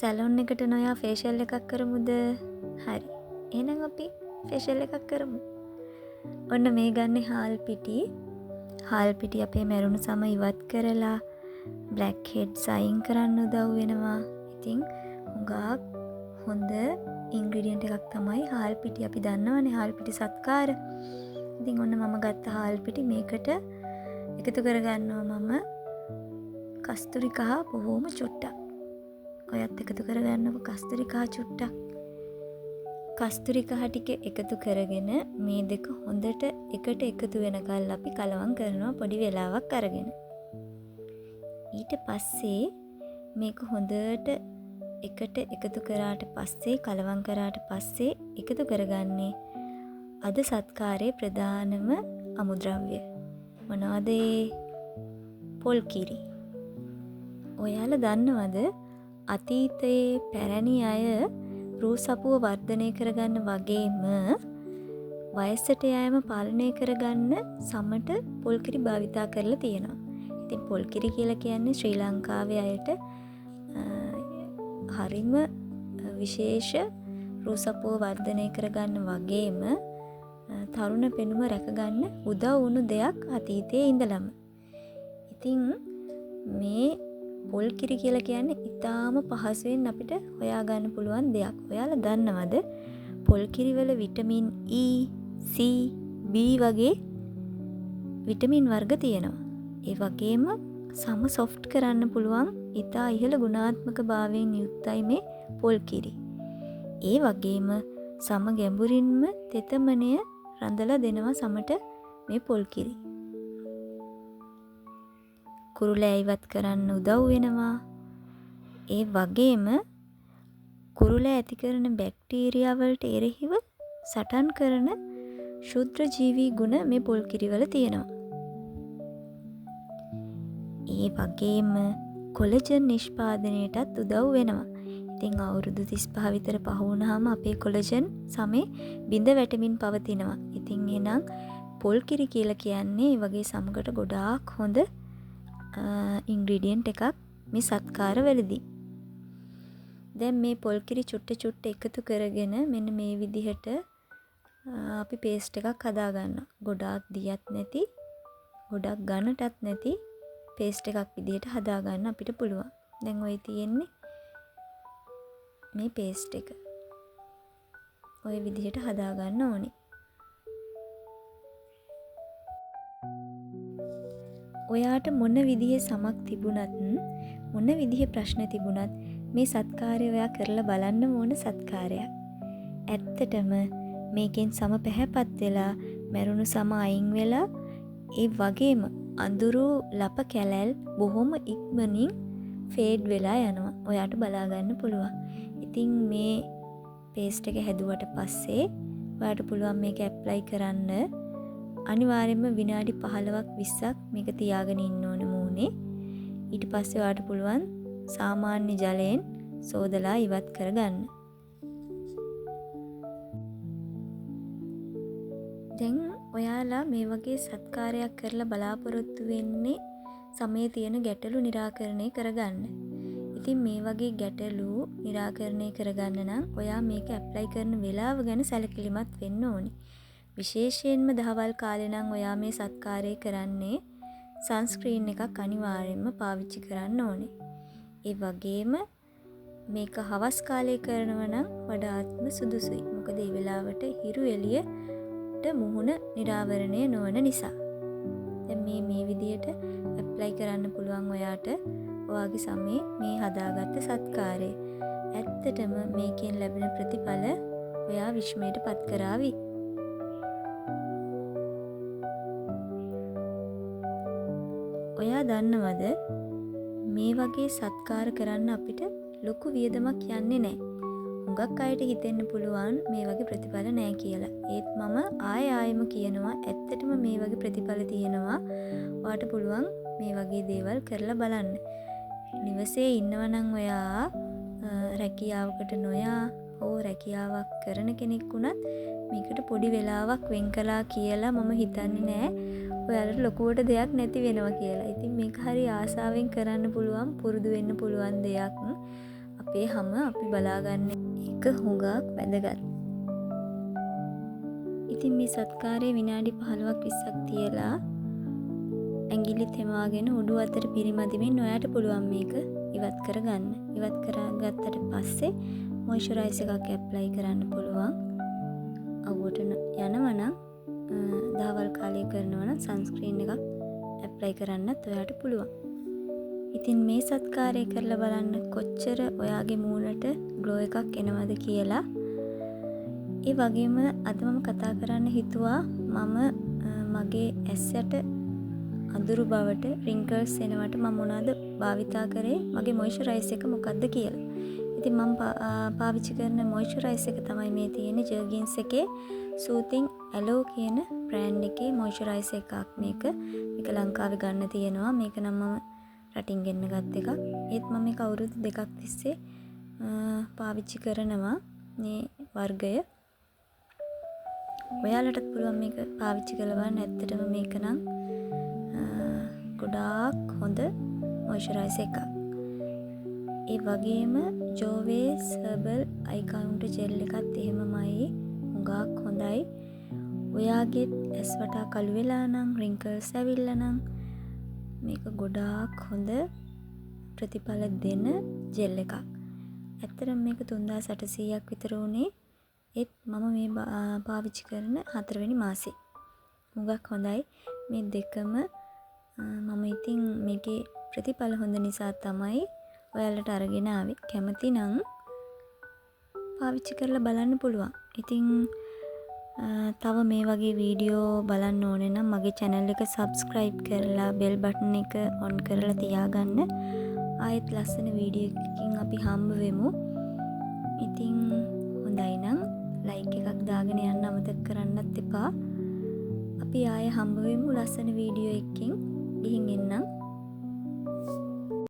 Salon එකට නොයා facial එකක් කරමුද? හරි. එහෙනම් අපි ෆේෂියල් එකක් කරමු. ඔන්න මේ ගන්නේ හාල් පිටි. හාල් පිටි අපේ මැරුණු සම ඉවත් කරලා බ්ලැක් හෙඩ්ස් අයින් කරන්න උදව් වෙනවා. ඉතින් හුඟක් හොඳ ඉන්ග්‍රීඩියන්ට් එකක් තමයි හාල් පිටි. අපි දන්නවනේ හාල් පිටි සත්කාර. ඉතින් ඔන්න මම ගත්ත හාල් පිටි මේකට එකතු කරගන්නවා මම කස්තුරි කහ බොහොම චුට්ටක්. ඔයත් එකතු කරගන්නකො කස්තුරි කහ චුට්ටක්. කස්තුරි කහ ටික එකතු කරගෙන මේ දෙක හොඳට එකට එකතු වෙනකල් අපි කලවම් කරනවා පොඩි වෙලාවක් අරගෙන. ඊට පස්සේ මේක හොඳට එකට එකතු කරාට පස්සේ කලවම් කරාට පස්සේ එකතු කරගන්නේ අද සත්කාරයේ ප්‍රධානම අමුද්‍රව්‍ය. මොනවද ඒ? පොල් කිරි. ඔයාලා දන්නවද අතීතයේ පැරණි අය රූ සපුව වර්ධනය කරගන්න වගේම වයසට යෑම පාලනය කරගන්න සමට පොල් කිරි භාවිතා කරලා තියෙනවා. ඉතින් පොල් කිරි කියලා කියන්නේ ශ්‍රී ලංකාවේ අයට හරිම විශේෂ රූ සපුව වර්ධනය කරගන්න වගේම තරුණ පෙනුම රැකගන්න උදව් වුණු දෙයක් අතීතයේ ඉඳලම. ඉතින් මේ පොල් කිරි කියලා කියන්නේ ඉතාම පහසුවෙන් අපිට හොයාගන්න පුළුවන් දෙයක්. ඔයාලා දන්නවද පොල් කිරි වල විටමින් E, C, B වගේ විටමින් වර්ග තියෙනවා. ඒ වගේම සම සොෆ්ට් කරන්න පුළුවන් ඉතා ඉහළ ගුණාත්මක භාවයෙන් යුක්තයි මේ පොල් කිරි. ඒ වගේම සම ගැඹුරින්ම තෙතමනය රඳලා දෙනවා සමට මේ පොල් කිරි. කුරුලෑ ඉවත් කරන්න උදව් වෙනවා. ඒ වගේම කුරුලෑ ඇති කරන බැක්ටීරියා වලට එරෙහිව සටන් කරන ශුද්‍ර ජීවී ගුණ මේ පොල් කිරි වල තියෙනවා. ඒ වගේම කොලජන් නිෂ්පාදනයටත් උදව් වෙනවා. ඉතින් අවුරුදු 35 විතර පහ වුණාම අපේ කොලජන් සමේ බිඳ වැටෙමින් පවතිනවා. ඉතින් එහෙනම් පොල් කිරි කියලා කියන්නේ මේ වගේ සමකට ගොඩාක් හොඳ ඉන්ග්‍රීඩියන්ට් එකක් මේ සත්කාර වලදී. දැන් මේ පොල් කිරි චුට්ට එකතු කරගෙන මෙන්න මේ විදිහට අපි පේස්ට් එකක් හදා ගන්නවා. ගොඩාක් දියත් නැති, ගොඩක් ඝනටත් නැති පේස්ට් එකක් විදිහට හදා ගන්න අපිට පුළුවන්. දැන් ඔය තියෙන්නේ මේ පේස්ට් එක. ඔය විදිහට හදා ගන්න ඕනේ. ඔයාට මොන විදිහේ සමක් තිබුණත් මොන විදිහේ ප්‍රශ්න තිබුණත් මේ සත්කාරය ඔයා කරලා බලන්න ඕන සත්කාරයක්. ඇත්තටම මේකෙන් සම පැහැපත් වෙලා මරුණු සම අයින් වෙලා ඒ වගේම අඳුරු ලප කැලැල් බොහොම ඉක්මනින් ෆේඩ් වෙලා යනවා. ඔයාට බලා ගන්න පුළුවන්. ඉතින් මේ පේස්ට් එක හැදුවට පස්සේ ඔයාට පුළුවන් මේක ඇප්ලයි කරන්න. අනිවාර්යයෙන්ම විනාඩි 15ක් 20ක් මේක තියාගෙන ඉන්න ඕනේ මූණේ. ඊට පස්සේ ඔයාට පුළුවන් සාමාන්‍ය ජලයෙන් සෝදලා ඉවත් කරගන්න. දැන් ඔයාලා මේ වගේ සත්කාරයක් කරලා බලාපොරොත්තු වෙන්නේ සමයේ තියෙන ගැටලු निराකරණය කරගන්න. ඉතින් මේ වගේ ගැටලු निराකරණය කරගන්න නම් ඔයා මේක ඇප්ලයි කරන වෙලාව ගැන සැලකිලිමත් වෙන්න ඕනේ. විශේෂයෙන්ම දහවල් කාලේ නම් ඔයා මේ සත්කාරය කරන්නේ සන්ස්ක්‍රීන් එකක් අනිවාර්යයෙන්ම පාවිච්චි කරන්න ඕනේ. ඒ වගේම මේක හවස් කාලේ කරනවා නම් වඩාත්ම සුදුසුයි. මොකද ඒ වෙලාවට හිරු එළියට මුහුණ නිරාවරණය නොවන නිසා. දැන් මේ විදිහට ඇප්ලයි කරන්න පුළුවන් ඔයාට ඔයාගේ සමේ මේ හදාගත්ත සත්කාරය. ඇත්තටම මේකෙන් ලැබෙන ප්‍රතිඵල ඔයා විශ්මයට පත් කරાવી. ඔයා දන්නවද මේ වගේ සත්කාර කරන්න අපිට ලොකු වියදමක් යන්නේ නැහැ. හුඟක් අයට හිතෙන්න පුළුවන් මේ වගේ ප්‍රතිඵල නැහැ කියලා. ඒත් මම ආයෙම කියනවා ඇත්තටම මේ වගේ ප්‍රතිඵල තියෙනවා. ඔයාට පුළුවන් මේ වගේ දේවල් කරලා බලන්න. නිවසේ ඉන්නවා නම් ඔයා රැකියාවකට නොයා හෝ රැකියාවක් කරන කෙනෙක් වුණත් මේකට පොඩි වෙලාවක් වෙන් කළා කියලා මම හිතන්නේ නැහැ ඔයාලට ලොකුවට දෙයක් නැති වෙනවා කියලා. ඉතින් මේක හරි ආසාවෙන් කරන්න පුළුවන්, පුරුදු වෙන්න පුළුවන් දෙයක්. අපේ හැම අපි බලාගන්න එක හුඟක් වැදගත්. ඉතින් මේ සත්කාරයේ විනාඩි 15ක් 20ක් තියලා ඇඟිලි තෙමාගෙන උඩු අතට පිරිමදිමින් ඔයාට පුළුවන් මේක ඉවත් කරගන්න. ඉවත් කරගත්තට පස්සේ මොයිස්චරයිසර් එකක් ඇප්ලයි කරන්න පුළුවන්. අවුවට යනවා නම් දහවල් කාලේ කරනවා නම් සන්ස්ක්‍රීන් එකක් ඇප්ලයි කරන්නත් ඔයාට පුළුවන්. ඉතින් මේ සත්කාරය කරලා බලන්න කොච්චර ඔයාගේ මූණට ග්ලෝ එකක් එනවද කියලා. ඒ වගේම අද මම කතා කරන්න හිතුවා මම මගේ ඇස් යට අඳුරු බවට රින්කල්ස් එනවට මම මොනවද භාවිතා කරේ මගේ මොයිස්චරයිසර් එක මොකක්ද කියලා. ඉතින් මම පාවිච්චි කරන මොයිස්චරයිසර් එක තමයි මේ තියෙන්නේ ජර්ගින්ස් එකේ සූතින් ඇලෝ කියන බ්‍රෑන්ඩ් එකේ මොයිස්චරයිසර් එකක් මේක. මේක ලංකාවේ ගන්න තියෙනවා. මේක නම් මම රටින් ගෙන්න ගත් එකක්. ඒත් මම මේක අවුරුදු 2ක් තිස්සේ පාවිච්චි කරනවා මේ වර්ගය. ඔයාලටත් පුළුවන් මේක පාවිච්චි කරලා බලන්න. ඇත්තටම මේක නම් ගොඩාක් හොඳ මොයිස්චරයිසර් එකක්. ඒ වගේම ජෝවේස් හර්බල් අයි කවුන්ටර් ජෙල් එකත් එහෙමමයි. හුඟක් හොඳයි. ඔයාගේ ඇස් වටා කළු වෙලා නම් රින්කල්ස් ඇවිල්ලා නම් මේක ගොඩාක් හොඳ ප්‍රතිඵල දෙන ජෙල් එකක්. ඇත්තටම මේක 3800ක් විතර උනේ. ඒත් මම මේ පාවිච්චි කරන 4 වෙනි මාසේ. හුඟක් හොඳයි. මේ දෙකම මම ඉතින් මේකේ ප්‍රතිඵල හොඳ නිසා තමයි ඔයාලට අරගෙන ආවේ. කැමති නම් පාවිච්චි කරලා බලන්න පුළුවන්. ඉතින් තව මේ වගේ වීඩියෝ බලන්න ඕනේ නම් මගේ channel එක subscribe කරලා bell button එක on කරලා තියාගන්න. ආයෙත් ලස්සන වීඩියෝ එකකින් අපි හම්බ වෙමු. ඉතින් හොඳයි නම් like එකක් දාගෙන යන්න අමතක කරන්නත් එපා. අපි ආයෙ හම්බ වෙමු ලස්සන වීඩියෝ එකකින්.